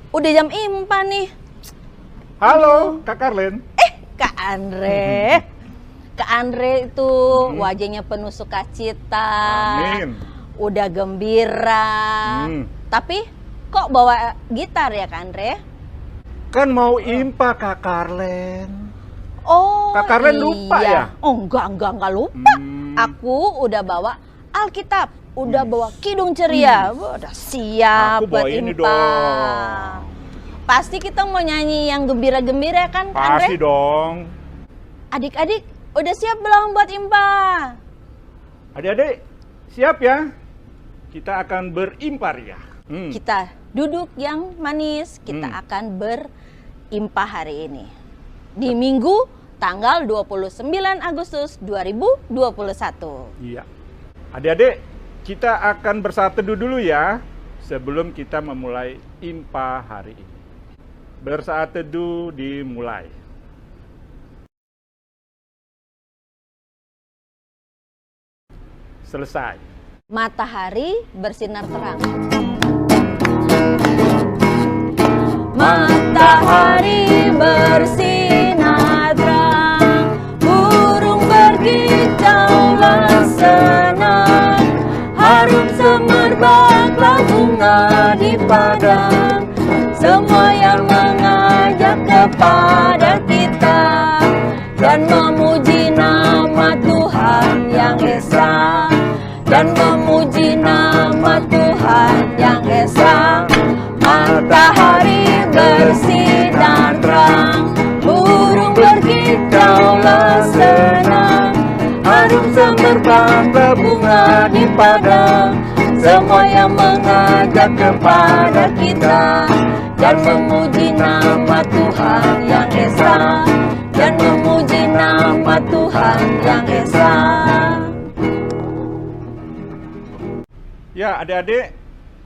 Udah jam impan nih. Halo, Kak Karlen. Kak Andre. Kak Andre itu wajahnya penuh sukacita. Amin. Udah gembira. Tapi kok bawa gitar ya Kak Andre? Kan mau impa Kak Karlen. Oh, Kak Karlen lupa ya? Oh, enggak lupa. Aku udah bawa Alkitab, udah bawa Kidung Ceria. Udah siap Aku bawa buat ini impa. dong. Pasti kita mau nyanyi yang gembira-gembira kan, Kak Andre? Pasti dong. Adik-adik, udah siap belum buat impa? Adik-adik, siap ya? Kita akan berimparya. Kita duduk yang manis, kita akan berimpa hari ini. Di Minggu tanggal 29 Agustus 2021. Iya. Adik-adik, kita akan bersatu dulu ya sebelum kita memulai impa hari ini. Bersaat teduh dimulai. Selesai. Matahari bersinar terang. Matahari bersinar terang, burung berkicaulah senang, harum semerbaklah bunga di padang. Semua yang mengajak kepada kita dan memuji nama Tuhan yang esa, dan memuji nama Tuhan yang esa. Matahari bersinar terang, burung berkicaulah senang, harum semerbaklah bunga di padang. Semua yang mengajak kepada kita dan memuji nama Tuhan yang esa, dan memuji nama Tuhan yang esa. Ya, adik-adik,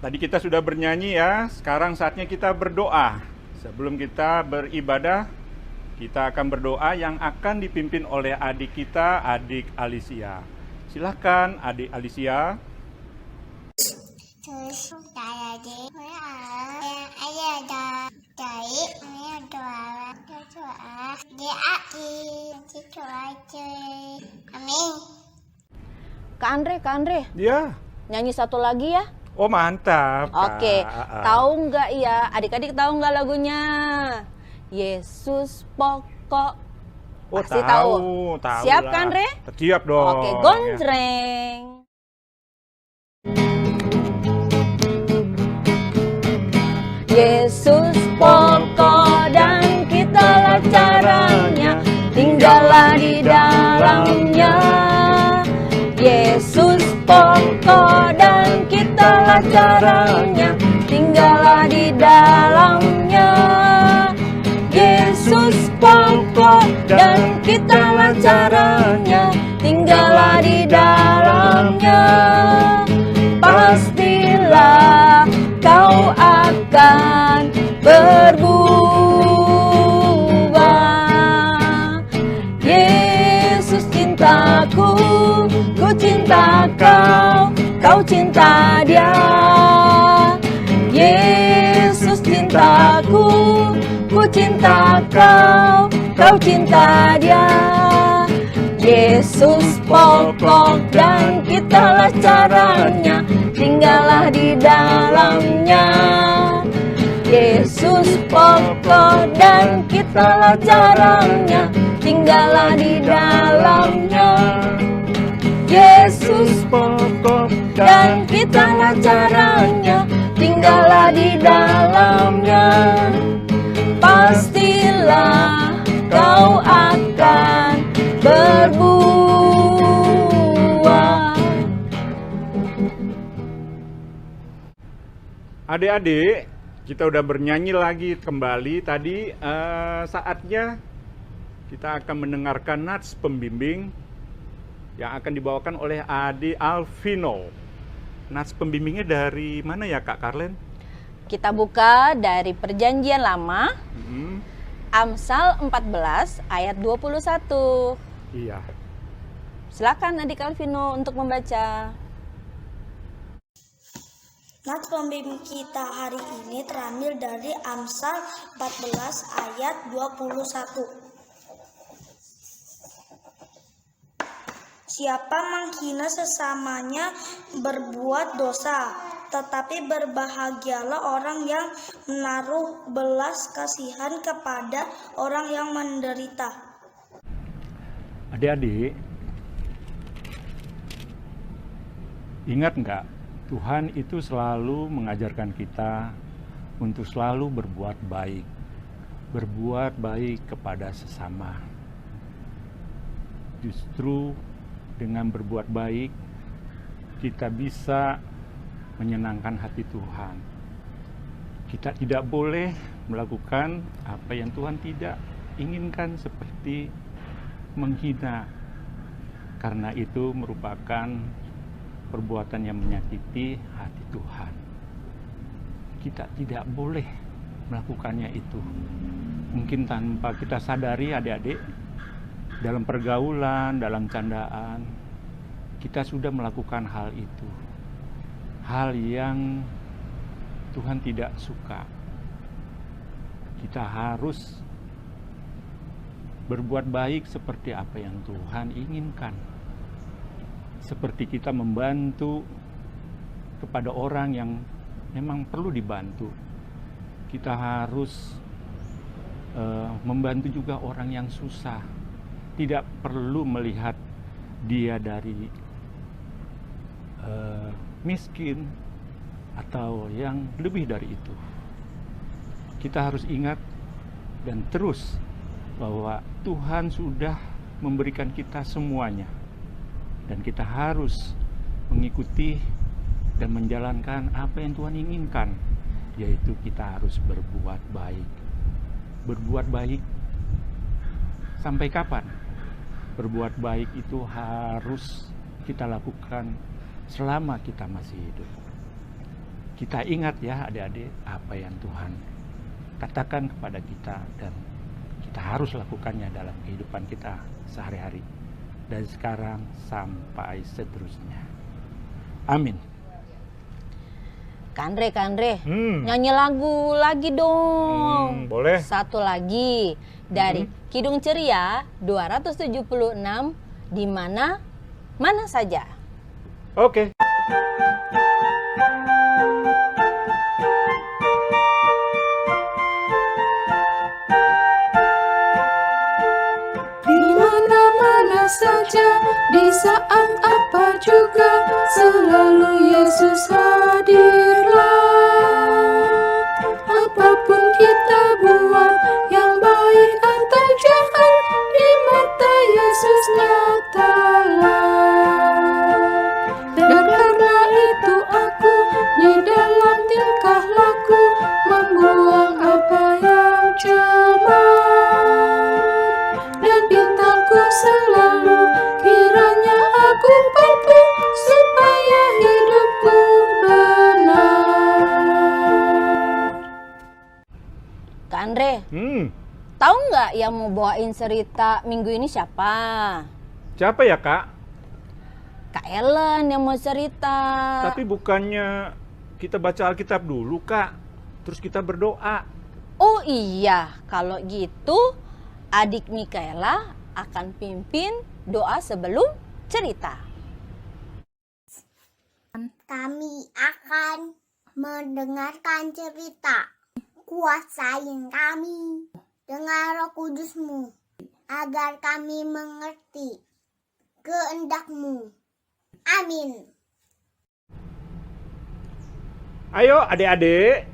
tadi kita sudah bernyanyi ya. Sekarang saatnya kita berdoa. Sebelum kita beribadah, kita akan berdoa yang akan dipimpin oleh adik kita, adik Alicia. Silahkan, adik Alicia. Amin. Kak Andre, Ya. nyanyi satu lagi ya. Oh, mantap. Oke, Kak. tahu nggak ya, adik-adik tahu nggak lagunya? Yesus pokok. Oh, Pasti tahu. Siap lah. kan, Re? Siap dong. Oke, gonjreng. Yesus pokok dan kitalah caranya, tinggallah di dalamnya. Yesus pokok dan kitalah caranya, tinggallah di dalamnya. Yesus pokok dan kitalah caranya, tinggallah di dalamnya. Pastilah kau akan berubah. Yesus cintaku, ku cinta kau, kau cinta dia. Yesus cintaku, ku cinta kau, kau cinta dia. Yesus pokok dan kitalah caranya, tinggallah di dalamnya. Yesus pokok dan kitalah caranya, tinggallah di dalamnya. Yesus pokok dan kitalah caranya, tinggallah di dalamnya. Pastilah kau akan berbuah. Adik-adik, kita udah bernyanyi lagi kembali. Tadi saatnya kita akan mendengarkan nats pembimbing yang akan dibawakan oleh Adi Alvino. Nats pembimbingnya dari mana ya Kak Karlen? Kita buka dari Perjanjian Lama, Amsal 14 ayat 21. Iya. Silakan adik Alvino untuk membaca. Nats pembimbing kita hari ini terambil dari Amsal 14 ayat 21. Siapa menghina sesamanya berbuat dosa, tetapi berbahagialah orang yang menaruh belas kasihan kepada orang yang menderita. Adik-adik, ingat nggak? Tuhan itu selalu mengajarkan kita untuk selalu berbuat baik. Berbuat baik kepada sesama. Justru dengan berbuat baik, kita bisa menyenangkan hati Tuhan. Kita tidak boleh melakukan apa yang Tuhan tidak inginkan, seperti menghina, karena itu merupakan perbuatan yang menyakiti hati Tuhan. Kita tidak boleh melakukannya itu. Mungkin tanpa kita sadari, adik-adik, dalam pergaulan, dalam candaan, kita sudah melakukan hal itu. Hal yang Tuhan tidak suka. Kita harus berbuat baik seperti apa yang Tuhan inginkan. Seperti kita membantu kepada orang yang memang perlu dibantu. Kita harus membantu juga orang yang susah. Tidak perlu melihat dia dari miskin atau yang lebih dari itu. Kita harus ingat dan terus bahwa Tuhan sudah memberikan kita semuanya, dan kita harus mengikuti dan menjalankan apa yang Tuhan inginkan, yaitu kita harus berbuat baik. Berbuat baik sampai kapan? Berbuat baik itu harus kita lakukan selama kita masih hidup. Kita ingat ya adik-adik, apa yang Tuhan katakan kepada kita, dan kita harus lakukannya dalam kehidupan kita sehari-hari, dari sekarang sampai seterusnya. Amin. Kandre, nyanyi lagu lagi dong. Boleh. Satu lagi dari Kidung Ceria 276, di mana saja. Oke. Di mana-mana saja, di saat apa juga, selalu Yesus hadirlah. Apapun kita buat, yang baik atau jahat, di mata Yesus nyatalah. Dan karena itu aku di dalam tingkah laku membuang apa yang cemar, dan bintangku selalu kiranya aku mampu supaya hidupku benar. Kandre, tahu nggak yang mau bawain cerita minggu ini siapa? Siapa ya, Kak? Kak Ellen yang mau cerita. Tapi bukannya kita baca Alkitab dulu, Kak, terus kita berdoa. Oh iya, kalau gitu adik Mikaela akan pimpin doa sebelum cerita. Kami akan mendengarkan cerita. Kuasain kami dengan Roh Kudus-Mu, agar kami mengerti kehendak-Mu. Amin. Ayo adik-adik,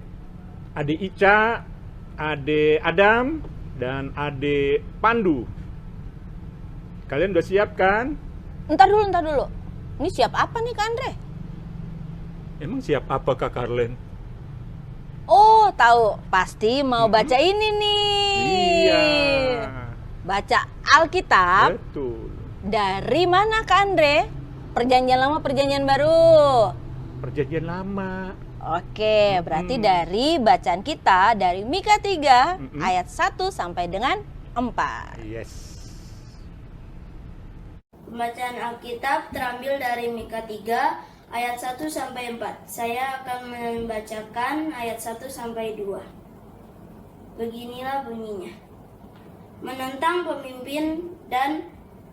adik Ica, adik Adam, dan adik Pandu. Kalian udah siap kan? Ntar dulu. Ini siap apa nih Kak Andre? Emang siap apa Kak Karlen? Oh tahu, pasti mau baca ini nih. Iya. Baca Alkitab. Betul. Dari mana Kak Andre? Perjanjian Lama, Perjanjian Baru. Perjanjian Lama. Oke, berarti dari bacaan kita dari Mika 3 ayat 1 sampai dengan 4. Yes. Pembacaan Alkitab terambil dari Mika 3 ayat 1 sampai 4. Saya akan membacakan ayat 1 sampai 2. Beginilah bunyinya. Menentang pemimpin dan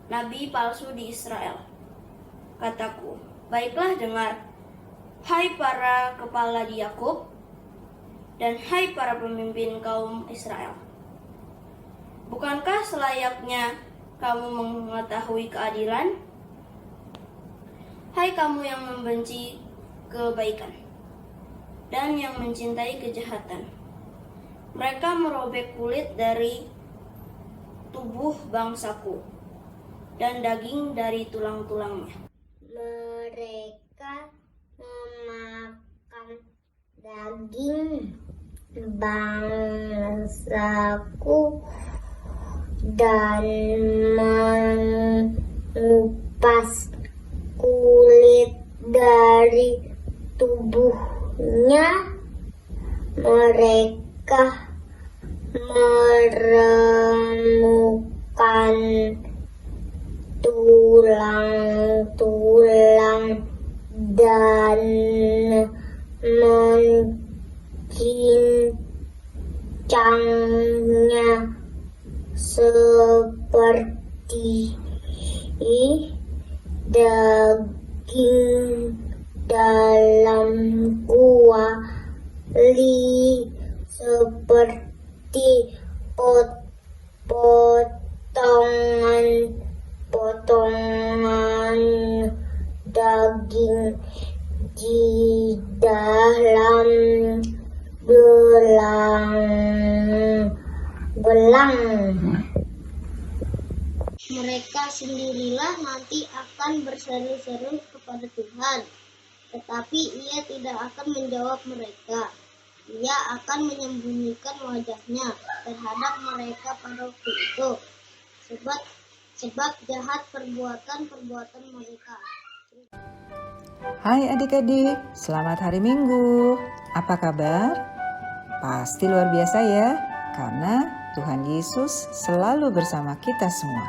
nabi palsu di Israel. Kataku, baiklah dengar, hai para kepala di Yakub, dan hai para pemimpin kaum Israel. Bukankah selayaknya kamu mengetahui keadilan? Hai kamu yang membenci kebaikan dan yang mencintai kejahatan. Mereka merobek kulit dari tubuh bangsaku dan daging dari tulang-tulangnya. Mereka memakan daging bangsaku dan mengupas kulit dari tubuhnya. Mereka meremukan tulang-tulang dan mencincangnya seperti daging dalam kuali, seperti potongan daging di dalam belang. Mereka sendirilah nanti akan berseru-seru kepada Tuhan, tetapi Ia tidak akan menjawab mereka. Ia akan menyembunyikan wajahnya terhadap mereka pada waktu itu, sebab jahat perbuatan mereka. Hai adik-adik, selamat hari Minggu. Apa kabar? Pasti luar biasa ya, karena Tuhan Yesus selalu bersama kita semua.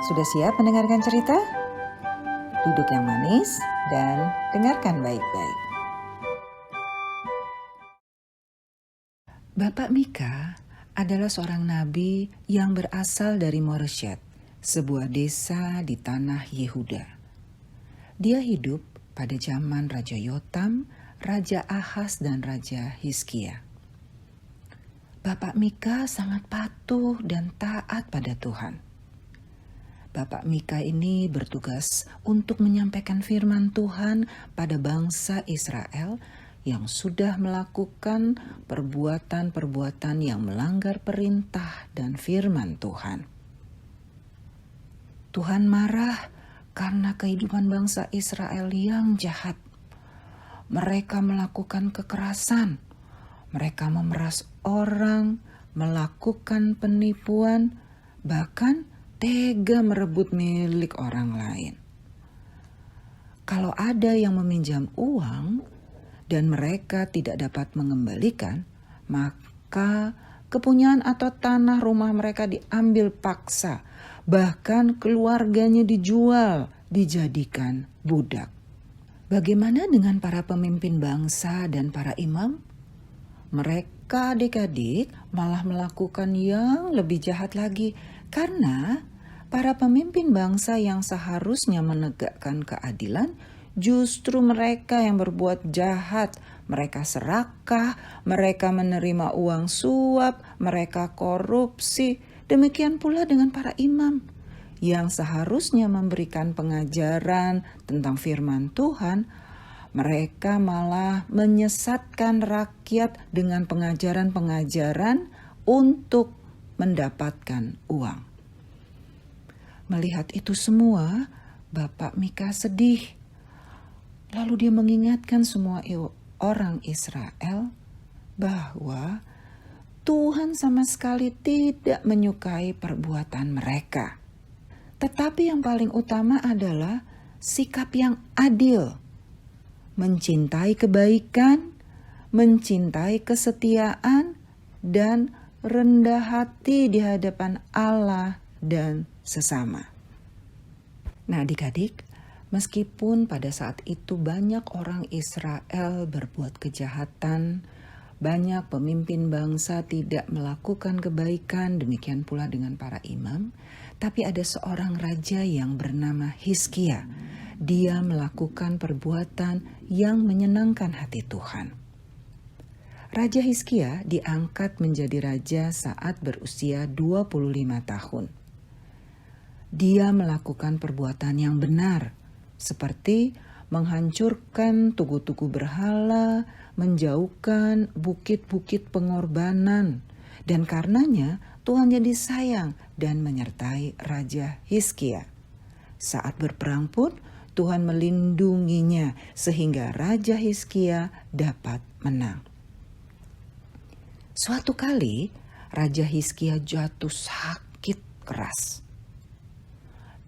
Sudah siap mendengarkan cerita? Duduk yang manis dan dengarkan baik-baik. Bapak Mika adalah seorang nabi yang berasal dari Moreshet, sebuah desa di tanah Yehuda. Dia hidup pada zaman Raja Yotam, Raja Ahaz, dan Raja Hizkia. Bapak Mika sangat patuh dan taat pada Tuhan. Bapak Mika ini bertugas untuk menyampaikan firman Tuhan pada bangsa Israel yang sudah melakukan perbuatan-perbuatan yang melanggar perintah dan firman Tuhan. Tuhan marah karena kehidupan bangsa Israel yang jahat. Mereka melakukan kekerasan, mereka memeras orang, melakukan penipuan, bahkan tega merebut milik orang lain. Kalau ada yang meminjam uang dan mereka tidak dapat mengembalikan, maka kepunyaan atau tanah rumah mereka diambil paksa, bahkan keluarganya dijual, dijadikan budak. Bagaimana dengan para pemimpin bangsa dan para imam? Mereka adik-adik malah melakukan yang lebih jahat lagi, karena para pemimpin bangsa yang seharusnya menegakkan keadilan, justru mereka yang berbuat jahat. Mereka serakah, mereka menerima uang suap, mereka korupsi. Demikian pula dengan para imam yang seharusnya memberikan pengajaran tentang firman Tuhan. Mereka malah menyesatkan rakyat dengan pengajaran-pengajaran untuk mendapatkan uang. Melihat itu semua, Bapak Mika sedih. Lalu dia mengingatkan semua orang Israel bahwa Tuhan sama sekali tidak menyukai perbuatan mereka. Tetapi yang paling utama adalah sikap yang adil, mencintai kebaikan, mencintai kesetiaan, dan rendah hati di hadapan Allah dan sesama. Nah adik-adik, Meskipun pada saat itu banyak orang Israel berbuat kejahatan, banyak pemimpin bangsa tidak melakukan kebaikan, demikian pula dengan para imam, tapi ada seorang raja yang bernama Hizkia. Dia melakukan perbuatan yang menyenangkan hati Tuhan. Raja Hizkia diangkat menjadi raja saat berusia 25 tahun. Dia melakukan perbuatan yang benar, seperti menghancurkan tugu-tugu berhala, menjauhkan bukit-bukit pengorbanan, dan karenanya Tuhan jadi sayang dan menyertai Raja Hizkia. Saat berperang pun Tuhan melindunginya sehingga Raja Hizkia dapat menang. Suatu kali Raja Hizkia jatuh sakit keras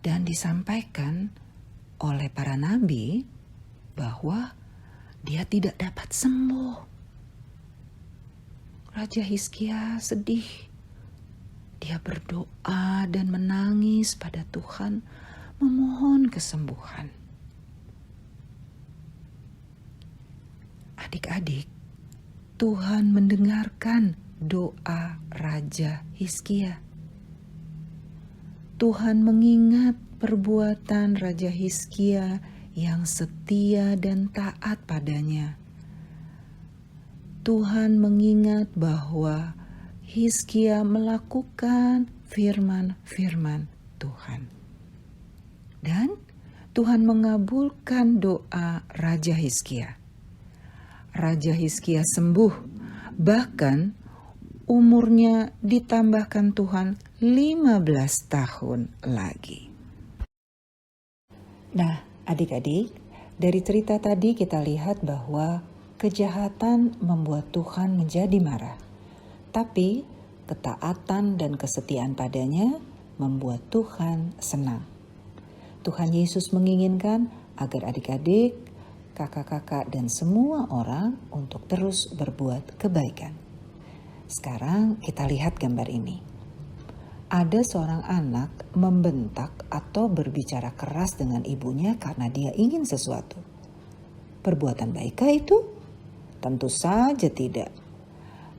dan disampaikan oleh para nabi bahwa dia tidak dapat sembuh. Raja Hizkia sedih. Dia berdoa dan menangis pada Tuhan, memohon kesembuhan. Adik-adik, Tuhan mendengarkan doa Raja Hizkia. Tuhan mengingat perbuatan Raja Hizkia yang setia dan taat padanya. Tuhan mengingat bahwa Hizkia melakukan firman-firman Tuhan. Dan Tuhan mengabulkan doa Raja Hizkia. Raja Hizkia sembuh, bahkan umurnya ditambahkan Tuhan 15 tahun lagi. Nah, adik-adik, dari cerita tadi kita lihat bahwa kejahatan membuat Tuhan menjadi marah. Tapi ketaatan dan kesetiaan padanya membuat Tuhan senang. Tuhan Yesus menginginkan agar adik-adik, kakak-kakak, dan semua orang untuk terus berbuat kebaikan. Sekarang kita lihat gambar ini. Ada seorang anak membentak atau berbicara keras dengan ibunya karena dia ingin sesuatu. Perbuatan baikkah itu? Tentu saja tidak.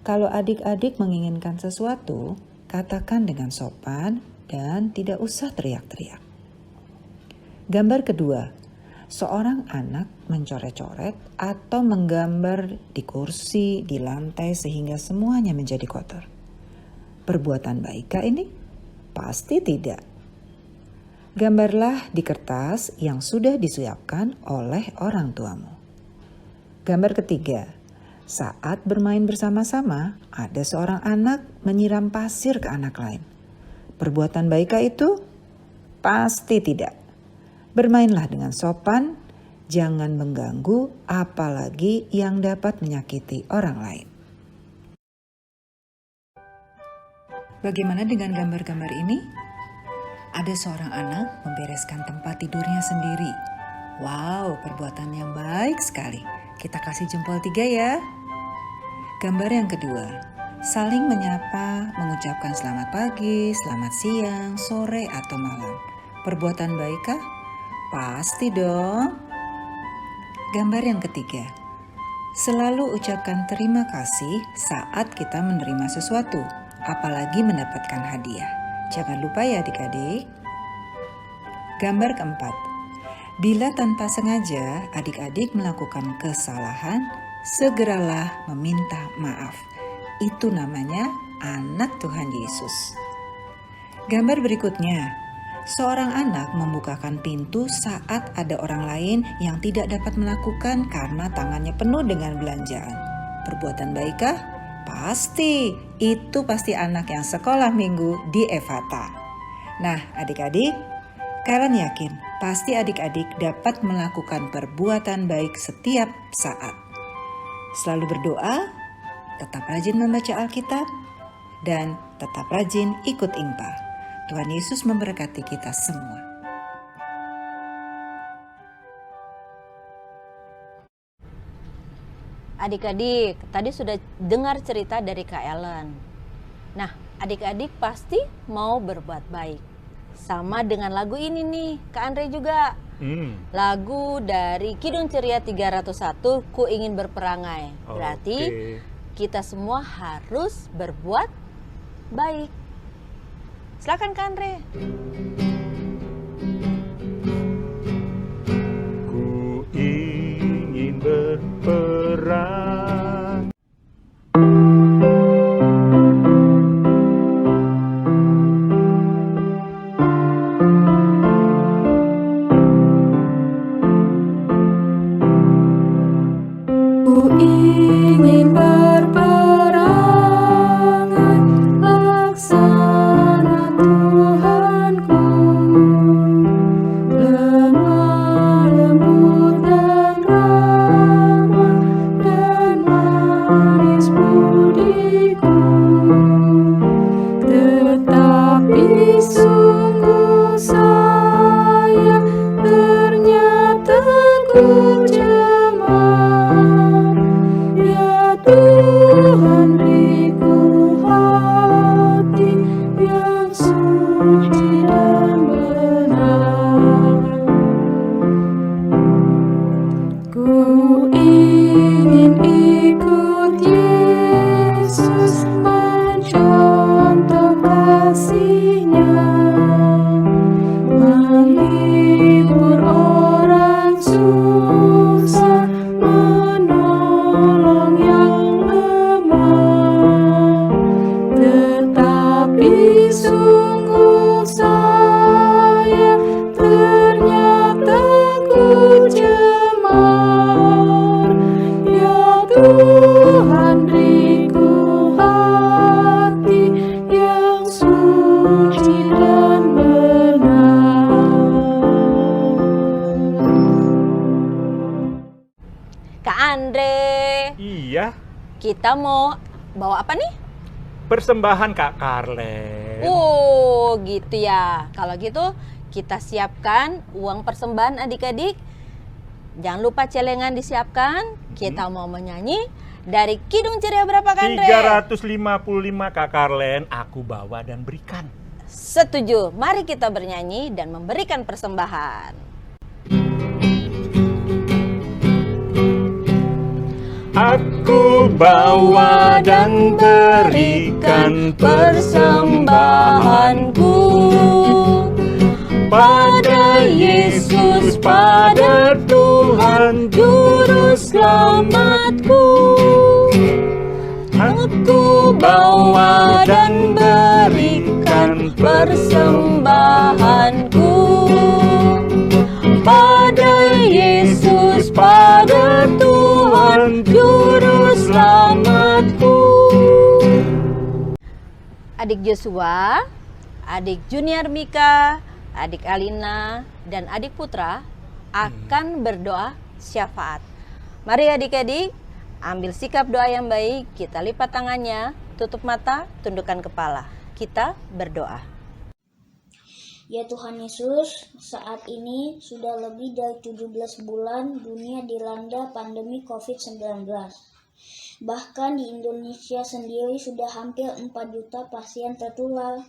Kalau adik-adik menginginkan sesuatu, katakan dengan sopan dan tidak usah teriak-teriak. Gambar kedua, seorang anak mencoret-coret atau menggambar di kursi, di lantai sehingga semuanya menjadi kotor. Perbuatan baikkah ini? Pasti tidak. Gambarlah di kertas yang sudah disiapkan oleh orang tuamu. Gambar ketiga, saat bermain bersama-sama, ada seorang anak menyiram pasir ke anak lain. Perbuatan baikkah itu? Pasti tidak. Bermainlah dengan sopan, jangan mengganggu, apalagi yang dapat menyakiti orang lain. Bagaimana dengan gambar-gambar ini? Ada seorang anak membereskan tempat tidurnya sendiri. Wow, perbuatan yang baik sekali. Kita kasih jempol 3 ya. Gambar yang kedua, saling menyapa, mengucapkan selamat pagi, selamat siang, sore, atau malam. Perbuatan baikkah? Pasti dong. Gambar yang ketiga, selalu ucapkan terima kasih saat kita menerima sesuatu, apalagi mendapatkan hadiah. Jangan lupa ya adik-adik. Gambar keempat, bila tanpa sengaja adik-adik melakukan kesalahan, segeralah meminta maaf. Itu namanya anak Tuhan Yesus. Gambar berikutnya, seorang anak membukakan pintu saat ada orang lain yang tidak dapat melakukan karena tangannya penuh dengan belanjaan. Perbuatan baikkah? Pasti, itu pasti anak yang sekolah minggu di Efata. Nah, adik-adik, kalian yakin pasti adik-adik dapat melakukan perbuatan baik setiap saat. Selalu berdoa, tetap rajin membaca Alkitab, dan tetap rajin ikut IMPA. Tuhan Yesus memberkati kita semua. Adik-adik, tadi sudah dengar cerita dari Kak Ellen. Nah, adik-adik pasti mau berbuat baik. Sama dengan lagu ini nih, Kak Andre juga. Lagu dari Kidung Ceria 301, Ku Ingin Berperangai. Berarti kita semua harus berbuat baik. Silakan Kak Andre. Ku ingin berperang. Ku ingin berperangan, laksana Tuhanku, lemah lembut dan ramah dan manis budiku, tetapi sungguh saya ternyata ku cemar. Ya Tuhan, beriku hati yang suci dan benar. Ku ingin ikut Yesus, mencontoh kasih-Nya, menghibur orang susah, menolong yang lemah. Tetapi sungguh saya ternyata ku cemar. Ya Tuhan, beriku hati yang suci dan benar. Kak Andre, Iya, kita mau bawa apa nih? persembahan Kak Karlen. Oh, gitu ya. Kalau gitu kita siapkan uang persembahan adik-adik. Jangan lupa celengan disiapkan. Kita mau menyanyi dari Kidung Ceria berapa Kak Andre? 355 Kak Karlen, aku bawa dan berikan. Setuju. Mari kita bernyanyi dan memberikan persembahan. Aku bawa dan berikan persembahanku pada Yesus, pada Tuhan Juru Selamatku. Aku bawa dan berikan persembahanku pada Yesus, pada Tuhan Juru Selamatku. Adik Joshua, adik Junior Mika, adik Alina, dan adik Putra akan berdoa syafaat. Mari adik-adik, ambil sikap doa yang baik. Kita lipat tangannya, tutup mata, tundukkan kepala. Kita berdoa. Ya Tuhan Yesus, saat ini sudah lebih dari 17 bulan dunia dilanda pandemi COVID-19. Bahkan di Indonesia sendiri sudah hampir 4 juta pasien tertular,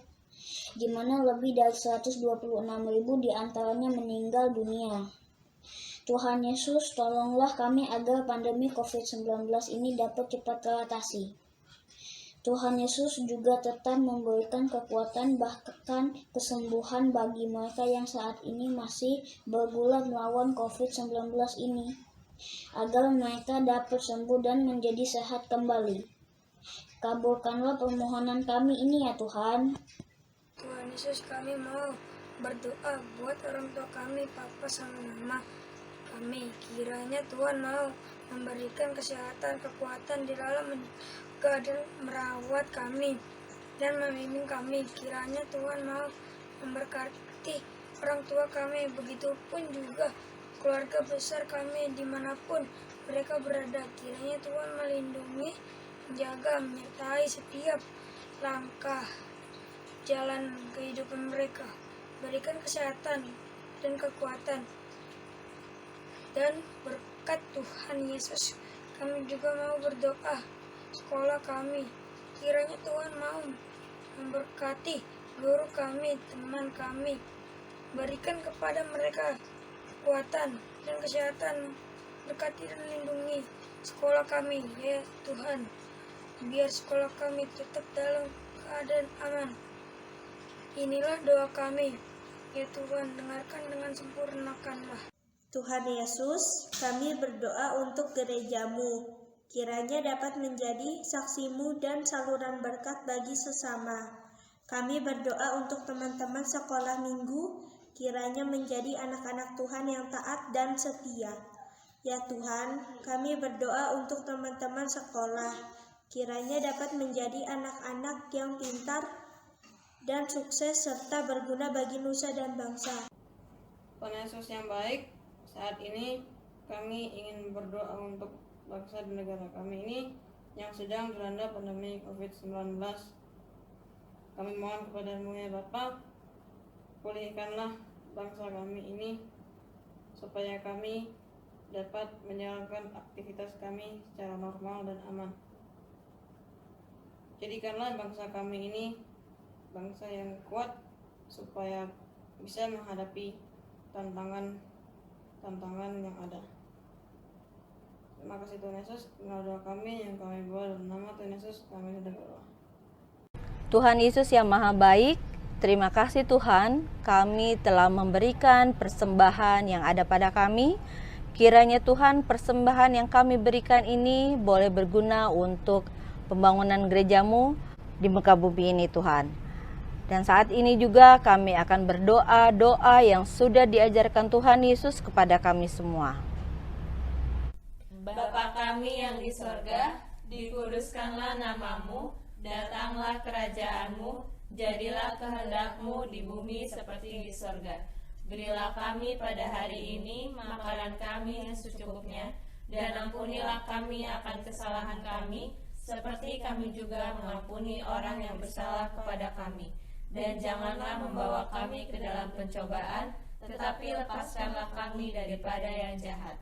di mana lebih dari 126.000 diantaranya meninggal dunia. Tuhan Yesus, tolonglah kami agar pandemi COVID-19 ini dapat cepat teratasi. Tuhan Yesus juga tetap memberikan kekuatan bahkan kesembuhan bagi mereka yang saat ini masih bergulat melawan COVID-19 ini, agar mereka dapat sembuh dan menjadi sehat kembali. Kabulkanlah permohonan kami ini ya Tuhan. Tuhan Yesus, kami mau berdoa buat orang tua kami, papa sama mama kami. Kiranya Tuhan mau memberikan kesehatan, kekuatan di dalam dan merawat kami dan membimbing kami. Kiranya Tuhan mau memberkati orang tua kami, begitupun juga keluarga besar kami dimanapun mereka berada. Kiranya Tuhan melindungi, menjaga, menyertai setiap langkah jalan kehidupan mereka. Berikan kesehatan dan kekuatan dan berkat Tuhan Yesus. Kami juga mau berdoa sekolah kami. Kiranya Tuhan mau memberkati guru kami, teman kami. Berikan kepada mereka kekuatan, dan kesehatan. Berkati dan lindungi sekolah kami, ya Tuhan. Biar sekolah kami tetap dalam keadaan aman. Inilah doa kami, ya Tuhan, dengarkan dengan sempurnakanlah. Tuhan Yesus, kami berdoa untuk gerejamu. Kiranya dapat menjadi saksimu dan saluran berkat bagi sesama. Kami berdoa untuk teman-teman sekolah minggu, kiranya menjadi anak-anak Tuhan yang taat dan setia. Ya Tuhan, kami berdoa untuk teman-teman sekolah, kiranya dapat menjadi anak-anak yang pintar dan sukses serta berguna bagi nusa dan bangsa. Tuhan Yesus yang baik, saat ini kami ingin berdoa untuk bangsa dan negara kami ini yang sedang dilanda pandemi COVID-19. Kami mohon kepada-Mu ya Bapa, pulihkanlah bangsa kami ini supaya kami dapat menjalankan aktivitas kami secara normal dan aman. Jadikanlah bangsa kami ini bangsa yang kuat supaya bisa menghadapi tantangan yang ada. Terima kasih Tuhan Yesus, inilah doa kami yang kami bawa dalam nama Tuhan Yesus, kami sudah berdoa. Tuhan Yesus yang Maha Baik, terima kasih Tuhan, kami telah memberikan persembahan yang ada pada kami. Kiranya Tuhan, persembahan yang kami berikan ini boleh berguna untuk pembangunan gerejamu di muka bumi ini Tuhan. Dan saat ini juga kami akan berdoa doa yang sudah diajarkan Tuhan Yesus kepada kami semua. Bapa kami yang di sorga, dikuduskanlah namamu, datanglah kerajaanmu, jadilah kehendak-Mu di bumi seperti di sorga. Berilah kami pada hari ini makanan kami yang secukupnya, dan ampunilah kami akan kesalahan kami, seperti kami juga mengampuni orang yang bersalah kepada kami. Dan janganlah membawa kami ke dalam pencobaan, tetapi lepaskanlah kami daripada yang jahat.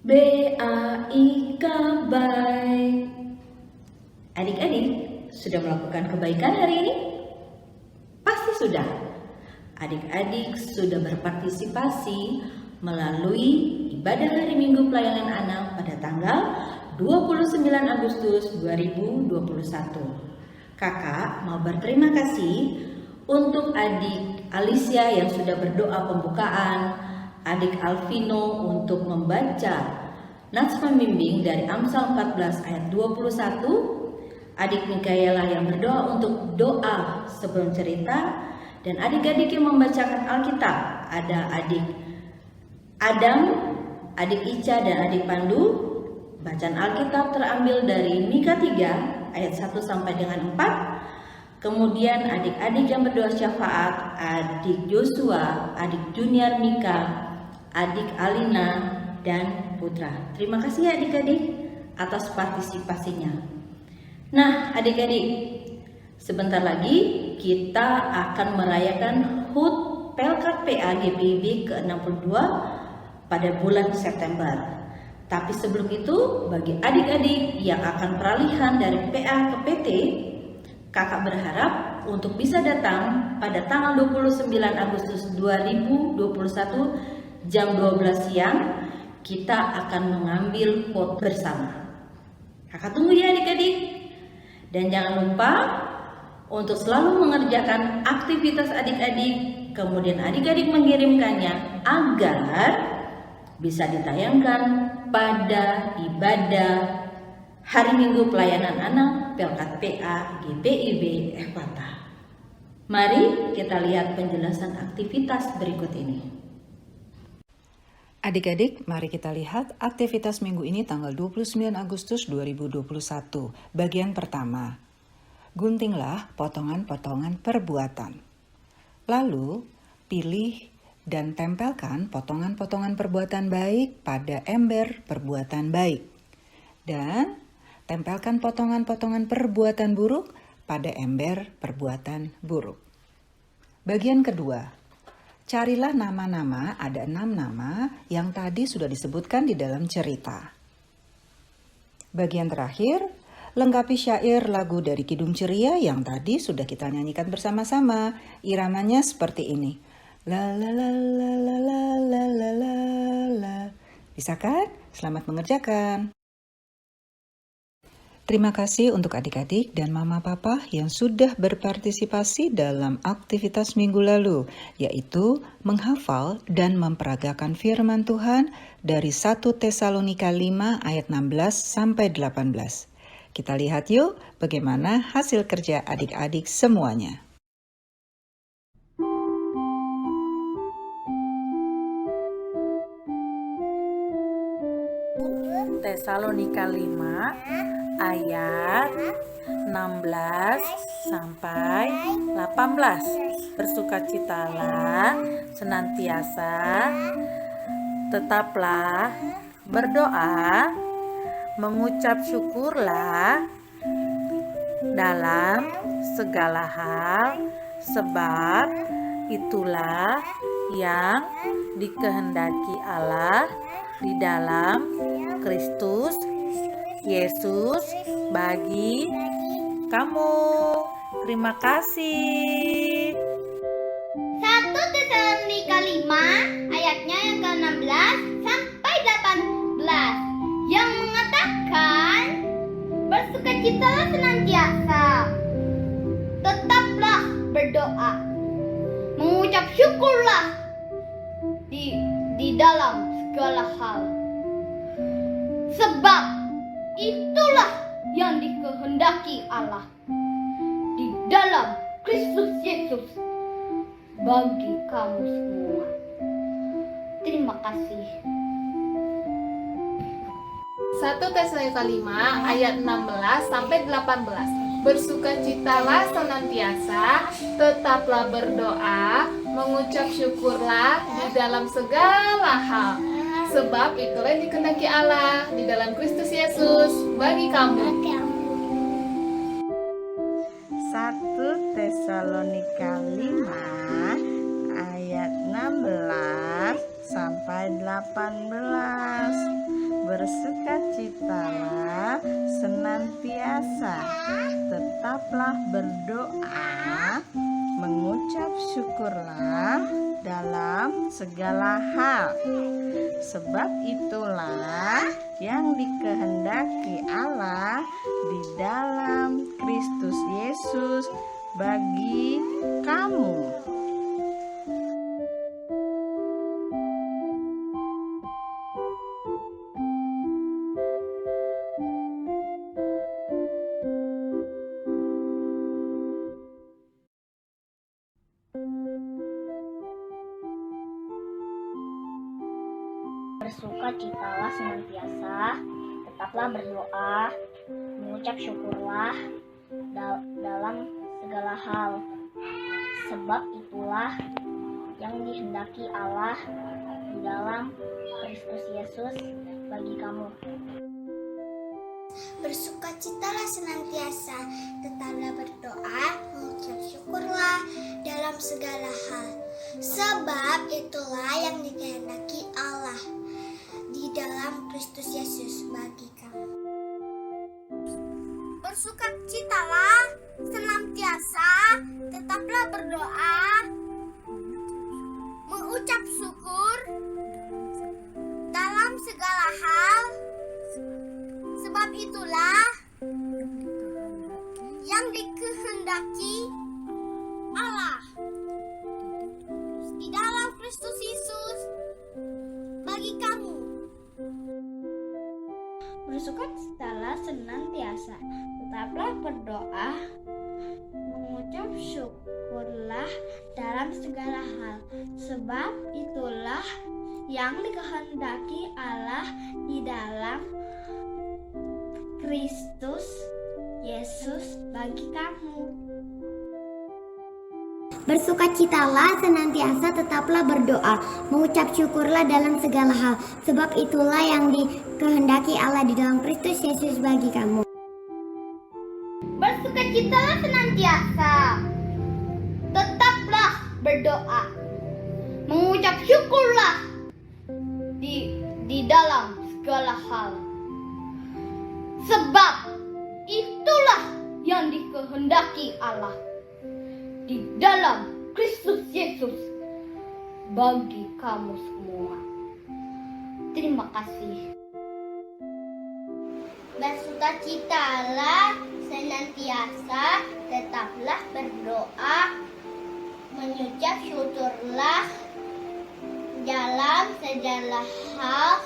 BAIK baik. Adik-adik sudah melakukan kebaikan hari ini? Pasti sudah. Adik-adik sudah berpartisipasi melalui ibadah hari Minggu pelayanan anak pada tanggal 29 Agustus 2021. Kakak mau berterima kasih untuk adik Alicia yang sudah berdoa pembukaan, adik Alvino untuk membaca nats pembimbing dari Amsal 14 ayat 21, adik Mikaela yang berdoa untuk doa sebelum cerita, dan adik-adik yang membacakan Alkitab. Ada adik Adam, adik Ica, dan adik Pandu. Bacaan Alkitab terambil dari Mika 3 ayat 1 sampai dengan 4. Kemudian adik-adik yang berdoa syafaat, adik Joshua, adik Junior Mika, adik Alina, dan Putra. Terima kasih adik-adik atas partisipasinya. Nah adik-adik, sebentar lagi kita akan merayakan HUT Pelkat PA GPIB ke-62 pada bulan September. Tapi sebelum itu, bagi adik-adik yang akan peralihan dari PA ke PT, kakak berharap untuk bisa datang pada tanggal 29 Agustus 2021 jam 12 siang. Kita akan mengambil foto bersama. Kakak tunggu ya adik-adik. Dan jangan lupa untuk selalu mengerjakan aktivitas adik-adik, kemudian adik-adik mengirimkannya agar bisa ditayangkan pada ibadah hari Minggu pelayanan anak Pelkat PA GPIB Epata. Mari kita lihat penjelasan aktivitas berikut ini. Adik-adik, mari kita lihat aktivitas minggu ini tanggal 29 Agustus 2021. Bagian pertama. guntinglah potongan-potongan perbuatan. Lalu, pilih dan tempelkan potongan-potongan perbuatan baik pada ember perbuatan baik. Dan tempelkan potongan-potongan perbuatan buruk pada ember perbuatan buruk. Bagian kedua, carilah nama-nama, ada 6 nama yang tadi sudah disebutkan di dalam cerita. Bagian terakhir, lengkapi syair lagu dari Kidung Ceria yang tadi sudah kita nyanyikan bersama-sama. Iramanya seperti ini. La la la la la la la la la la. Bisa kan? Selamat mengerjakan. Terima kasih untuk adik-adik dan mama papa yang sudah berpartisipasi dalam aktivitas minggu lalu, yaitu menghafal dan memperagakan firman Tuhan dari 1 Tesalonika 5 ayat 16 sampai 18. Kita lihat yuk bagaimana hasil kerja adik-adik semuanya. Tesalonika 5 ayat 16 sampai 18. Bersukacitalah senantiasa, tetaplah berdoa, mengucap syukurlah dalam segala hal, sebab itulah yang dikehendaki Allah di dalam Kristus Yesus bagi kamu. Terima kasih. 1 Tesalonika 5 ayatnya yang ke-16 sampai 18 yang mengatakan, bersukacitalah senantiasa, tetaplah berdoa, mengucap syukurlah di dalam segala hal, sebab itulah yang dikehendaki Allah di dalam Kristus Yesus bagi kamu semua. Terima kasih. 1 Tesalonika 5 ayat 16 sampai 18. Bersukacitalah senantiasa, tetaplah berdoa, mengucap syukurlah di dalam segala hal, sebab itulah yang dikehendaki Allah di dalam Kristus Yesus bagi kamu. 1 Tesalonika 5 ayat 16 sampai 18. Bersukacitalah senantiasa, tetaplah berdoa, mengucap syukurlah dalam segala hal, sebab itulah yang dikehendaki Allah di dalam Kristus Yesus bagi kamu. Bersukacitalah senantiasa, tetaplah berdoa, mengucap syukurlah dalam segala hal, sebab itulah yang dikehendaki Allah di dalam Kristus Yesus bagi kamu. Bersukacitalah senantiasa, tetaplah berdoa, mengucap syukurlah dalam segala hal, sebab itulah yang dikehendaki Allah di dalam Kristus Yesus bagi kamu. Bersukacitalah senantiasa, tetaplah berdoa, mengucap syukur dalam segala hal, sebab itulah yang dikehendaki Allah di dalam Kristus Yesus bagi kamu. Bersukacitalah senantiasa, tetaplah berdoa, mengucap syukurlah dalam segala hal, sebab itulah yang dikehendaki Allah di dalam Kristus Yesus bagi bagi kamu. Bersukacitalah senantiasa, tetaplah berdoa, mengucap syukurlah dalam segala hal, sebab itulah yang dikehendaki Allah di dalam Kristus Yesus bagi kamu. Bersukacitalah senantiasa, tetaplah berdoa, mengucap syukurlah di dalam segala hal, sebab itulah yang dikehendaki Allah di dalam Kristus Yesus bagi kamu semua. Terima kasih. Bersukacitalah senantiasa, tetaplah berdoa, mengucap syukurlah dalam segala hal,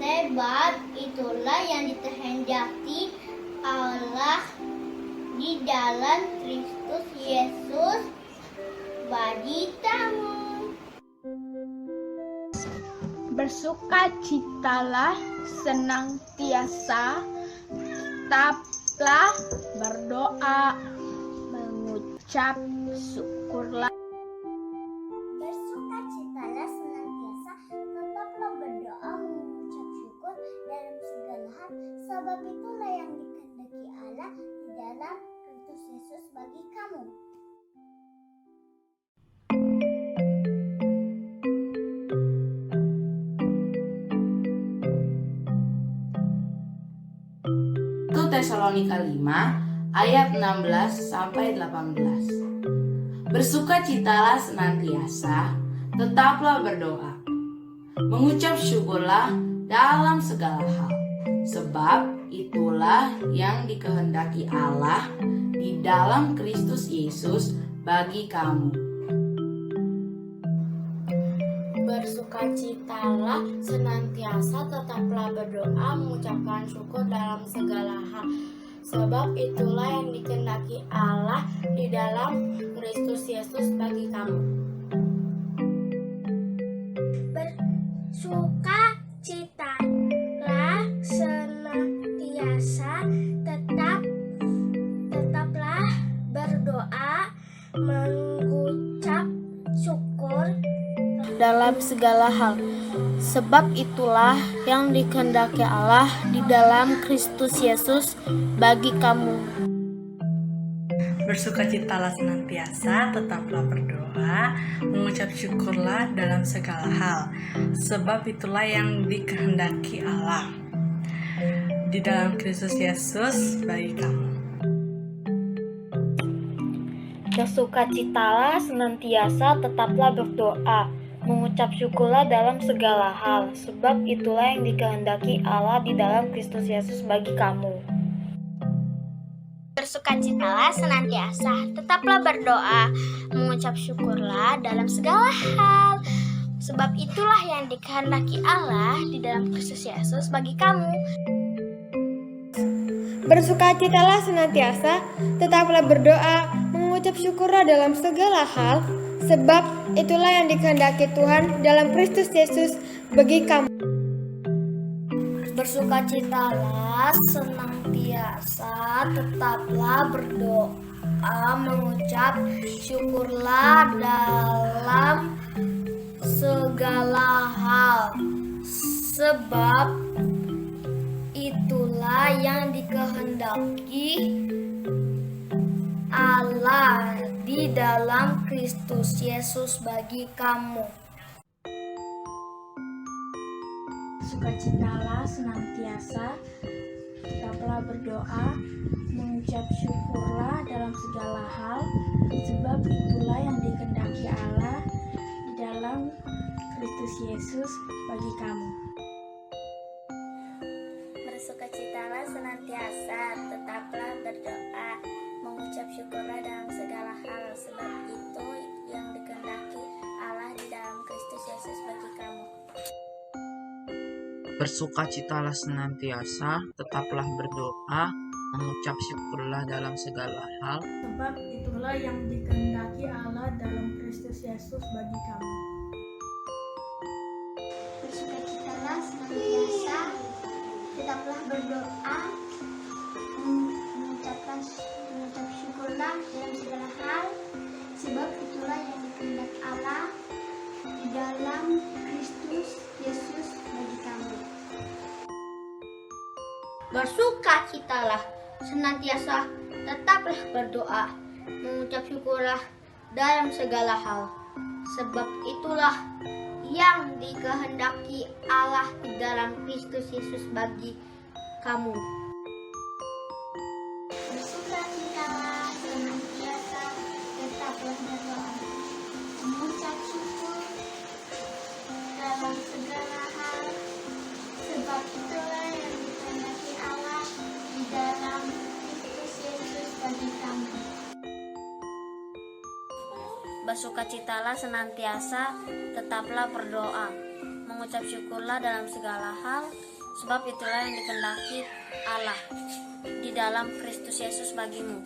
sebab itulah yang dikehendaki Allah di dalam Kristus Yesus bagi kamu. Bersukacitalah senantiasa, tetaplah berdoa, mengucap syukurlah. Bersukacitalah senantiasa, tetaplah berdoa, mengucap syukur dalam segala hal, sebab itulah yang dikehendaki Allah di dalam Kristus Yesus bagi kamu. Tesalonika 5 ayat 16 sampai 18. Bersukacitalah senantiasa, tetaplah berdoa, mengucap syukurlah dalam segala hal, sebab itulah yang dikehendaki Allah di dalam Kristus Yesus bagi kamu. Bersukacitalah senantiasa, tetaplah berdoa, mengucapkan syukur dalam segala hal, sebab itulah yang dikehendaki Allah di dalam Kristus Yesus bagi kamu. Bersukacitalah senantiasa, tetaplah berdoa, mengucap syukur Dalam segala hal, sebab itulah yang dikehendaki Allah di dalam Kristus Yesus bagi kamu. Bersukacitalah senantiasa, tetaplah berdoa, mengucap syukurlah dalam segala hal, sebab itulah yang dikehendaki Allah di dalam Kristus Yesus bagi kamu. Bersukacitalah senantiasa, tetaplah berdoa, mengucap syukurlah dalam segala hal, sebab itulah yang dikehendaki Allah di dalam Kristus Yesus bagi kamu. Bersukacitalah senantiasa, tetaplah berdoa, mengucap syukurlah dalam segala hal, sebab itulah yang dikehendaki Allah di dalam Kristus Yesus bagi kamu. Bersukacitalah senantiasa, tetaplah berdoa, mengucap syukurlah dalam segala hal, sebab itulah yang dikehendaki Tuhan dalam Kristus Yesus bagi kamu. Bersukacitalah senantiasa, tetaplah berdoa, mengucap syukurlah dalam segala hal, sebab itulah yang dikehendaki Allah di dalam Kristus Yesus bagi kamu. Sukacitalah senantiasa, tetaplah berdoa, mengucap syukurlah dalam segala hal, sebab itulah yang dikehendaki Allah di dalam Kristus Yesus bagi kamu. Bersukacitalah senantiasa, tetaplah berdoa, mengucap syukurlah dalam segala hal, sebab itu yang dikehendaki Allah di dalam Kristus Yesus bagi kamu. Bersukacitalah senantiasa, tetaplah berdoa, mengucap syukurlah dalam segala hal, Sebab itulah yang dikehendaki Allah dalam Kristus Yesus bagi kamu. Bersukacitalah senantiasa, tetaplah berdoa, mengucap dalam Kristus Yesus bagi kamu. Bersukacitalah senantiasa, tetaplah berdoa, mengucap syukurlah dalam segala hal, sebab itulah yang dikehendaki Allah di dalam Kristus Yesus bagi kamu. Bersukacitalah senantiasa, tetaplah berdoa, mengucap syukur dalam segala hal, sebab itulah yang dikehendaki Allah di dalam Kristus Yesus bagi kamu. Bersukacitalah senantiasa, tetaplah berdoa, mengucap syukurlah dalam segala hal, sebab itulah yang dikehendaki Allah di dalam Kristus Yesus bagimu.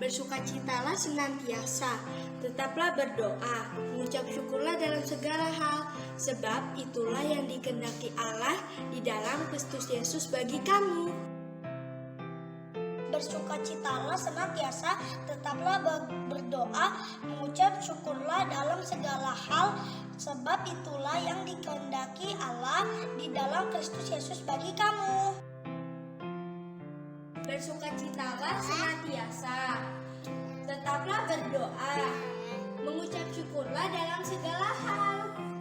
Bersukacitalah senantiasa, tetaplah berdoa, mengucap syukurlah dalam segala hal, sebab itulah yang dikehendaki Allah di dalam Kristus Yesus bagi kamu. Bersukacitalah senantiasa, tetaplah berdoa, mengucap syukurlah dalam segala hal, sebab itulah yang dikehendaki Allah di dalam Kristus Yesus bagi kamu. Bersukacitalah senantiasa, tetaplah berdoa, mengucap syukurlah dalam segala hal,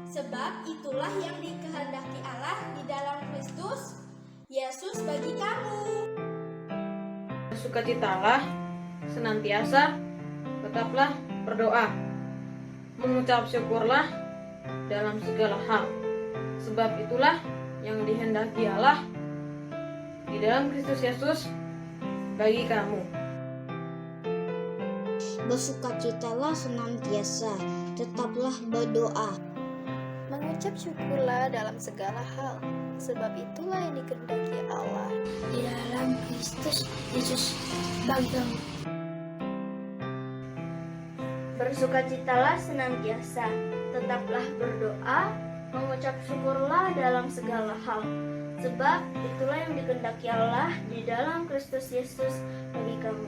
sebab itulah yang dikehendaki Allah di dalam Kristus Yesus bagi kamu. Bersukacitalah senantiasa, tetaplah berdoa, mengucap syukurlah dalam segala hal, sebab itulah yang dikehendaki Allah di dalam Kristus Yesus bagi kamu. Bersukacitalah senantiasa, tetaplah berdoa, mengucap syukurlah dalam segala hal, sebab itulah yang dikehendaki Allah di dalam Kristus Yesus bagi kamu. Bersukacitalah senantiasa, tetaplah berdoa, mengucap syukurlah dalam segala hal, sebab itulah yang dikehendaki Allah di dalam Kristus Yesus bagi kamu.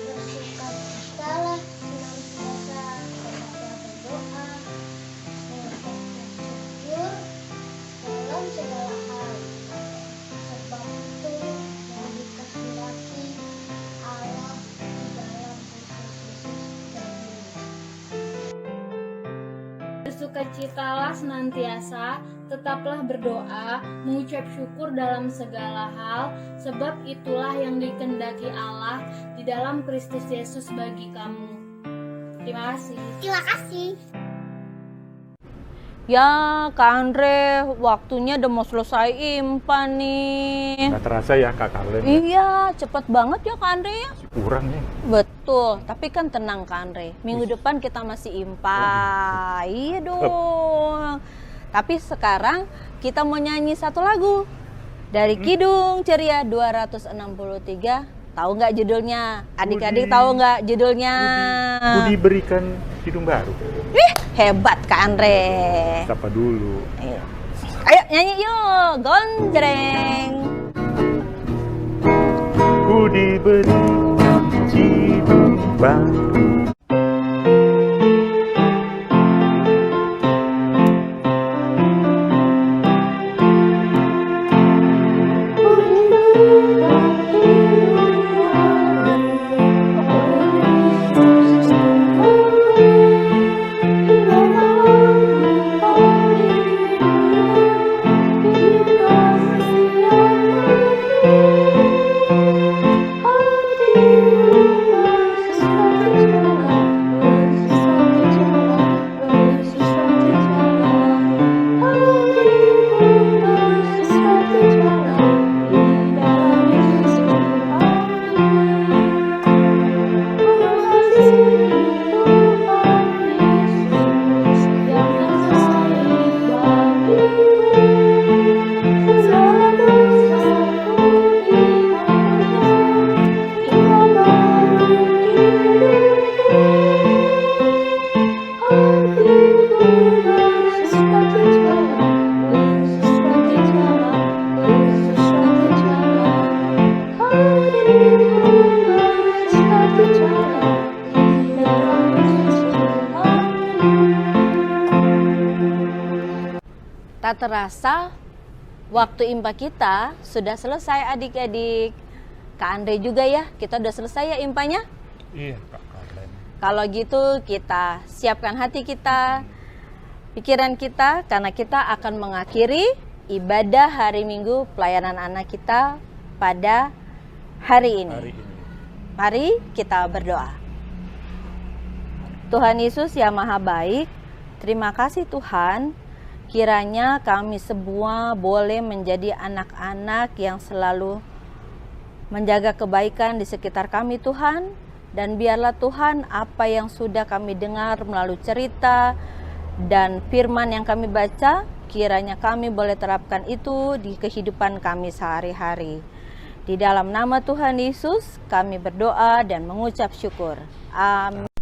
Bersukacitalah senantiasa, tetaplah berdoa, mengucap syukur dalam segala hal, sebab itu yang dikehendaki Allah di dalam Kristus Yesus bagimu. Bersukacitalah senantiasa, tetaplah berdoa, mengucap syukur dalam segala hal, sebab itulah yang dikehendaki Allah di dalam Kristus Yesus bagi kamu. Terima kasih. Terima kasih. Ya, Kak Andre, waktunya udah mau selesai IMPA nih. Nggak terasa ya Kak Kalen? Iya, cepet banget ya Kak Andre ya. Kurang ya. Betul, tapi kan tenang Kak Andre. Minggu depan kita masih IMPA. Iya dong. Tapi sekarang kita mau nyanyi satu lagu dari Kidung Ceria 263. Tahu nggak judulnya? Adik-adik tahu nggak judulnya? Budi berikan hidung baru. Wih, hebat Kak Andre. Siapa dulu? Ayo nyanyi yuk, gonjreng. Budi berikan hidung baru. Thank you. Tak terasa waktu IMPA kita sudah selesai adik-adik. Kak Andre juga ya, kita udah selesai ya IMPA-nya? Iya, Kak Karlen. Kalau gitu kita siapkan hati kita, pikiran kita, karena kita akan mengakhiri ibadah hari Minggu pelayanan anak kita pada hari ini. Mari kita berdoa. Tuhan Yesus yang Maha Baik, terima kasih Tuhan, kiranya kami semua boleh menjadi anak-anak yang selalu menjaga kebaikan di sekitar kami Tuhan. Dan biarlah Tuhan apa yang sudah kami dengar melalui cerita dan firman yang kami baca, kiranya kami boleh terapkan itu di kehidupan kami sehari-hari. Di dalam nama Tuhan Yesus kami berdoa dan mengucap syukur. Amin.